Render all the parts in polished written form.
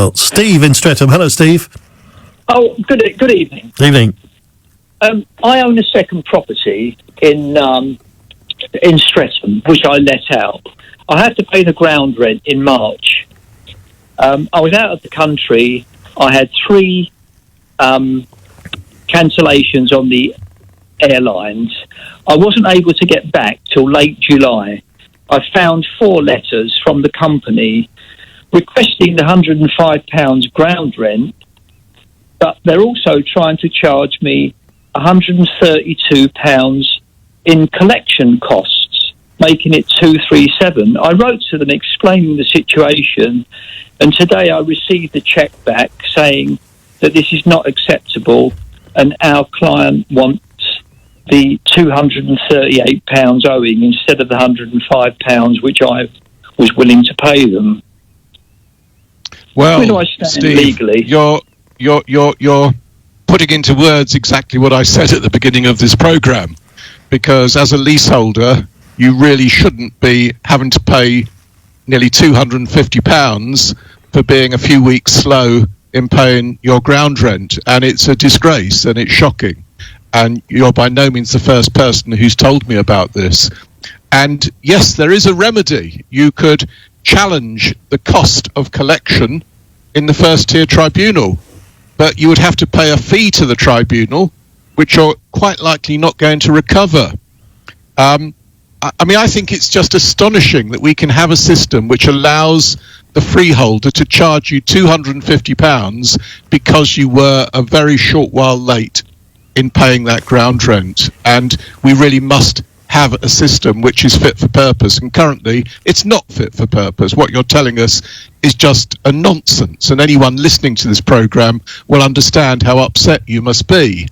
Well, Steve in Streatham. Hello, Steve. Oh, good evening. Evening. I own a second property in Streatham, which I let out. I had to pay the ground rent in March. I was out of the country. I had 3 cancellations on the airlines. I wasn't able to get back till late July. I found 4 letters from the company requesting the £105 ground rent, but they're also trying to charge me £132 in collection costs, making it 237. I wrote to them explaining the situation, and today I received a cheque back saying that this is not acceptable and our client wants the £238 owing instead of the £105 which I was willing to pay them. Well, where do I stand Steve, legally? You're putting into words exactly what I said at the beginning of this programme, because as a leaseholder, you really shouldn't be having to pay nearly £250 for being a few weeks slow in paying your ground rent, and it's a disgrace and it's shocking. And you're by no means the first person who's told me about this. And yes, there is a remedy. You could challenge the cost of collection in the first tier tribunal, but you would have to pay a fee to the tribunal, which you're quite likely not going to recover. I mean, I think it's just astonishing that we can have a system which allows the freeholder to charge you £250 because you were a very short while late in paying that ground rent. And we really must have a system which is fit for purpose, and currently it's not fit for purpose. What you're telling us is just a nonsense, and anyone listening to this programme will understand how upset you must be.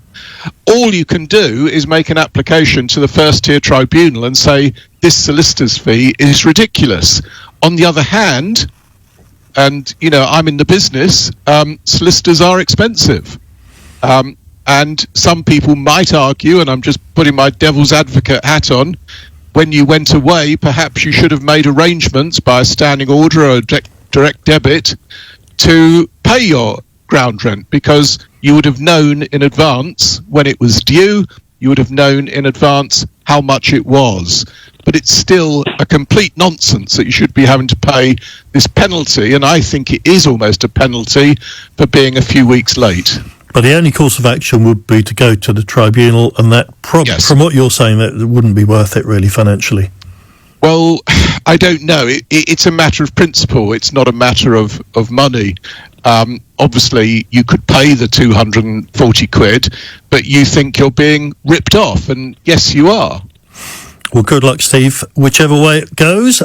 All you can do is make an application to the first tier tribunal and say this solicitor's fee is ridiculous. On the other hand, and you know, I'm in the business, solicitors are expensive. And some people might argue, and I'm just putting my devil's advocate hat on, when you went away, perhaps you should have made arrangements by a standing order or a direct debit to pay your ground rent, because you would have known in advance when it was due, you would have known in advance how much it was. But it's still a complete nonsense that you should be having to pay this penalty, and I think it is almost a penalty for being a few weeks late. But the only course of action would be to go to the tribunal, and that, Yes. from what you're saying, that wouldn't be worth it really financially. Well, I don't know. It's a matter of principle. It's not a matter of money. Obviously, you could pay the 240 quid, but you think you're being ripped off, and yes, you are. Well, good luck, Steve, whichever way it goes.